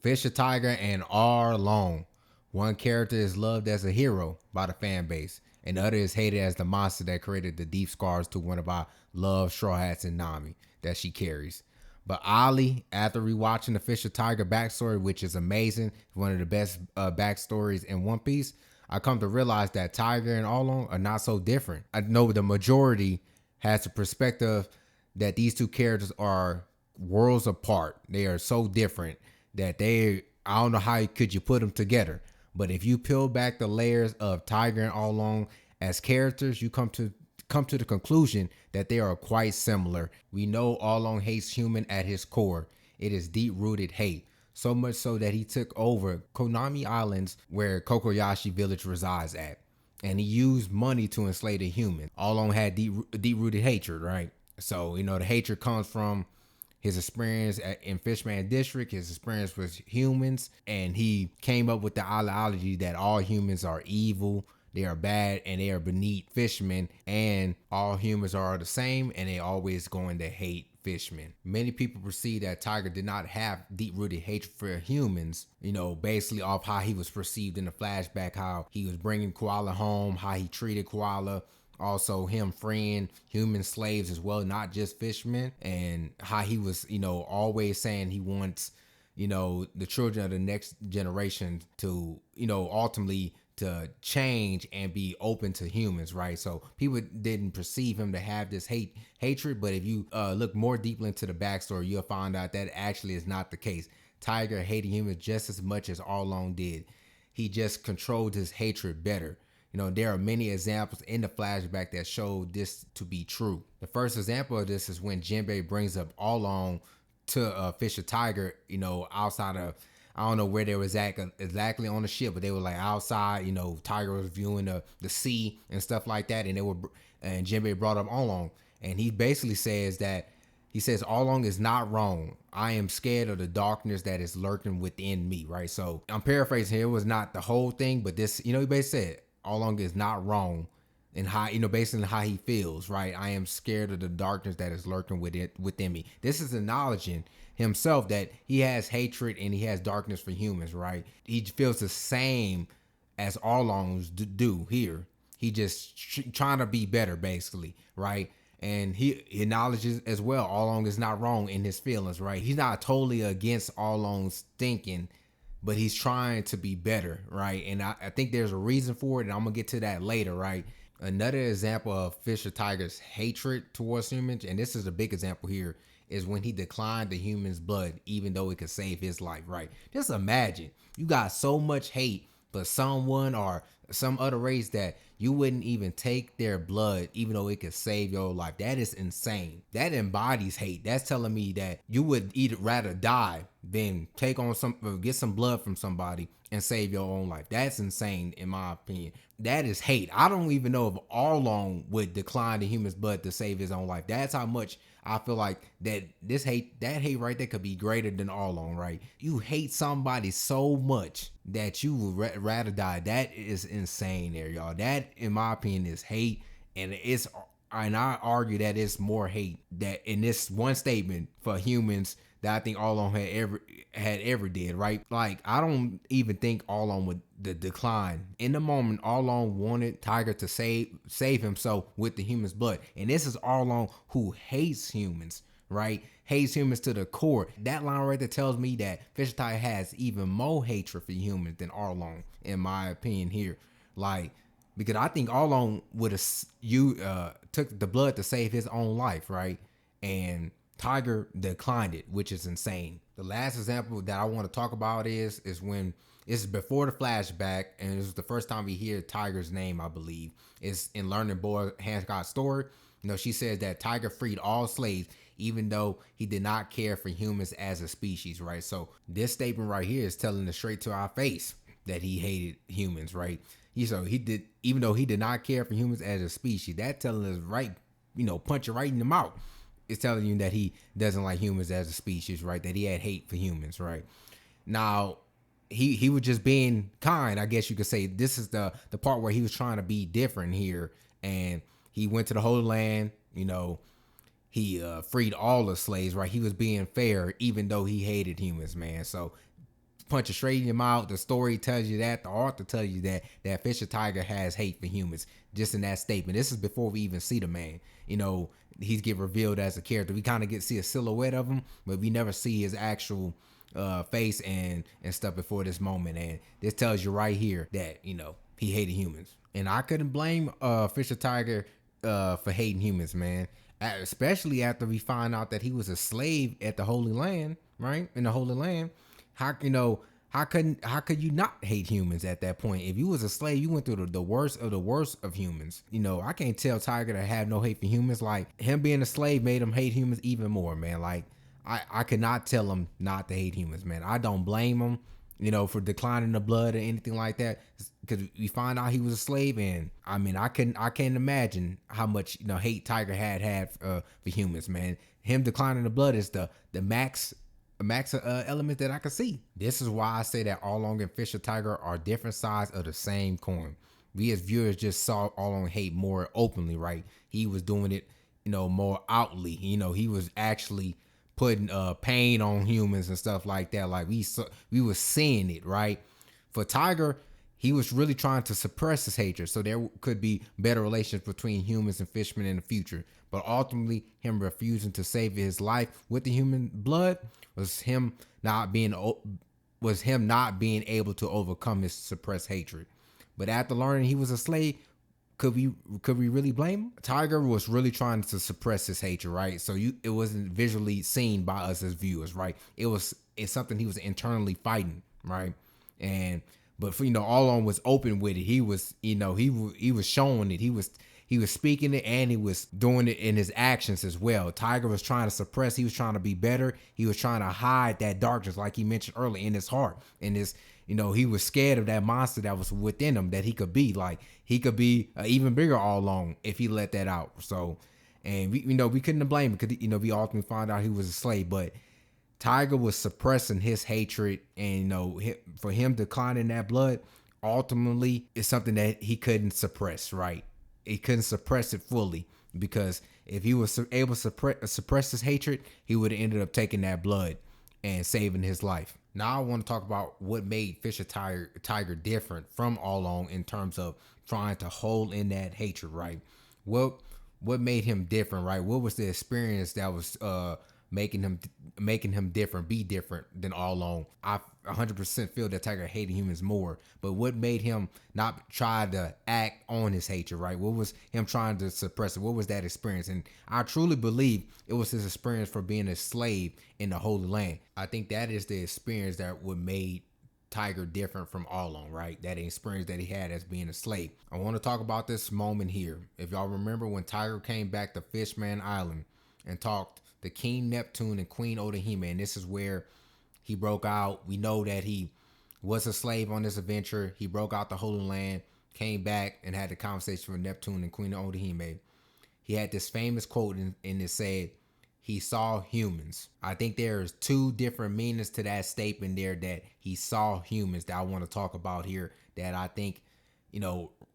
Fisher Tiger and Arlong. One character is loved as a hero by the fan base, and the other is hated as the monster that created the deep scars to one of our loved Straw Hats and Nami that she carries. But Ali, after rewatching the Fisher Tiger backstory, which is amazing, one of the best backstories in One Piece, I come to realize that Tiger and Arlong are not so different. I know the majority has the perspective that these two characters are worlds apart. They are so different that I don't know how could you put them together. But if you peel back the layers of Tiger and Arlong as characters, you come to the conclusion that they are quite similar. We know Arlong hates human at his core. It is deep-rooted hate. So much so that he took over Konami Islands where Kokoyashi village resides at. And he used money to enslave the humans. Arlong had deep-rooted hatred, right? So, the hatred comes from his experience in Fishman District, his experience with humans, and he came up with the ideology that all humans are evil, they are bad, and they are beneath fishmen, and all humans are the same, and they always going to hate fishmen. Many people perceive that Tiger did not have deep-rooted hatred for humans, basically off how he was perceived in the flashback, how he was bringing Koala home, how he treated Koala, also him freeing human slaves as well, not just fishermen, and how he was, always saying he wants, the children of the next generation to, ultimately to change and be open to humans, right? So people didn't perceive him to have this hatred, but if you look more deeply into the backstory, you'll find out that actually is not the case. Tiger hated humans just as much as Arlong did. He just controlled his hatred better. There are many examples in the flashback that show this to be true. The first example of this is when Jinbei brings up Arlong to Fisher Tiger, outside of, I don't know where they was at exactly on the ship, but they were like outside, Tiger was viewing the sea and stuff like that. And Jinbei brought up Arlong, and he basically says Arlong is not wrong. I am scared of the darkness that is lurking within me, right? So I'm paraphrasing here. It was not the whole thing, but this, he basically said, Arlong is not wrong and how, based on how he feels, right? I am scared of the darkness that is lurking within me. This is acknowledging himself that he has hatred and he has darkness for humans, right? He feels the same as Arlong's do here. He just trying to be better, basically, right? And he acknowledges as well Arlong is not wrong in his feelings, right? He's not totally against Arlong's thinking, but he's trying to be better, right? And I think there's a reason for it, and I'm gonna get to that later, right? Another example of Fisher Tiger's hatred towards humans, and this is a big example here, is when he declined the human's blood, even though it could save his life, right? Just imagine you got so much hate for someone or some other race that you wouldn't even take their blood, even though it could save your life. That is insane. That embodies hate. That's telling me that you would rather die than get some blood from somebody and save your own life. That's insane, in my opinion. That is hate. I don't even know if Arlong would decline the human's blood to save his own life. That's how much I feel like that hate right there could be greater than Arlong, right? You hate somebody so much that you would rather die. That is insane there, y'all. That, in my opinion, is hate, and I argue that it's more hate that in this one statement for humans that I think Arlong had ever did, right? Like, I don't even think Arlong would decline. In the moment, Arlong wanted Tiger to save himself with the human's blood. And this is Arlong who hates humans, right? Hates humans to the core. That line right there tells me that Fisher Tiger has even more hatred for humans than Arlong, in my opinion here. Like, because I think Arlong would have took the blood to save his own life, right? And Tiger declined it, which is insane. The last example that I want to talk about is when it's before the flashback, and it was the first time we hear Tiger's name, I believe. It's in Learning Boy Hancock's story. She says that Tiger freed all slaves, even though he did not care for humans as a species, right? So this statement right here is telling us straight to our face that he hated humans, right? Even though he did not care for humans as a species, that telling us right, punch it right in the mouth. It's telling you that he doesn't like humans as a species, right? That he had hate for humans, right? Now, he was just being kind, I guess you could say. This is the part where he was trying to be different here, and he went to the Holy Land. He freed all the slaves, right? He was being fair, even though he hated humans, man. So punching straight in your mouth. The story tells you that. The author tells you that Fisher Tiger has hate for humans. Just in that statement. This is before we even see the man. You know, he's get revealed as a character. We kind of get see a silhouette of him, but we never see his actual face and stuff before this moment. And this tells you right here that he hated humans. And I couldn't blame Fisher Tiger for hating humans, man. Especially after we find out that he was a slave at the Holy Land, right? In the Holy Land, how how could you not hate humans at that point? If you was a slave, you went through the worst of the worst of humans. I can't tell Tiger to have no hate for humans. Like him being a slave made him hate humans even more, man. Like I could not tell him not to hate humans, man. I don't blame him, for declining the blood or anything like that. Because we find out he was a slave, and I mean, I can't imagine how much hate Tiger had for humans, man. Him declining the blood is the max element that I can see. This is why I say that Arlong and Fisher Tiger are different sides of the same coin. We as viewers just saw Arlong hate more openly, right? He was doing it, more outly. He was actually putting pain on humans and stuff like that. Like we were seeing it, right? For Tiger, he was really trying to suppress his hatred so there could be better relations between humans and fishermen in the future. But ultimately, him refusing to save his life with the human blood was him not being able to overcome his suppressed hatred. But after learning he was a slave, could we really blame him? Tiger was really trying to suppress his hatred, right? So it wasn't visually seen by us as viewers, right? It's something he was internally fighting, right? But Arlong was open with it. He was he was showing it. He was speaking it, and he was doing it in his actions as well. Tiger was trying to suppress. He was trying to be better. He was trying to hide that darkness, like he mentioned earlier, in his heart. In his, he was scared of that monster that was within him, that he could be an even bigger Arlong if he let that out. So, and we couldn't blame him because we ultimately found out he was a slave, but Tiger was suppressing his hatred, and for him declining that blood, ultimately is something that he couldn't suppress, right? He couldn't suppress it fully, because if he was able to suppress his hatred, he would have ended up taking that blood and saving his life. Now I want to talk about what made Fisher Tiger different from Arlong in terms of trying to hold in that hatred, right? What made him different, right? What was the experience that was making him different, be different than Arlong? I 100% feel that Tiger hated humans more, but what made him not try to act on his hatred, right? What was him trying to suppress it? What was that experience? And I truly believe it was his experience for being a slave in the Holy Land. I think that is the experience that would made Tiger different from Arlong, right? That experience that he had as being a slave. I want to talk about this moment here. If y'all remember when Tiger came back to Fishman Island and talked to King Neptune and Queen Otohime, and this is where he broke out. We know that he was a slave on this adventure. He broke out the Holy Land, came back and had the conversation with Neptune and Queen Otohime. He had this famous quote, and it said, he saw humans. I think there's two different meanings to that statement there, that he saw humans, that I want to talk about here, that I think,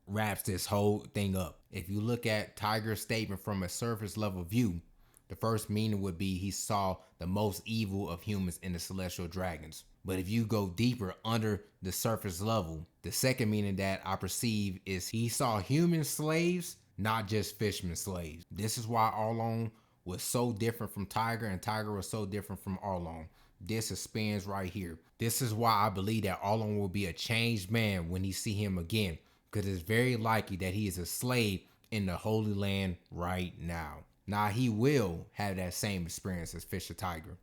wraps this whole thing up. If you look at Tiger's statement from a surface level view, the first meaning would be he saw the most evil of humans in the celestial dragons. But if you go deeper under the surface level, the second meaning that I perceive is he saw human slaves, not just fishermen slaves. This is why Arlong was so different from Tiger, and Tiger was so different from Arlong. This expands right here. This is why I believe that Arlong will be a changed man when he see him again, because it's very likely that he is a slave in the Holy Land right now. Now he will have that same experience as Fisher Tiger.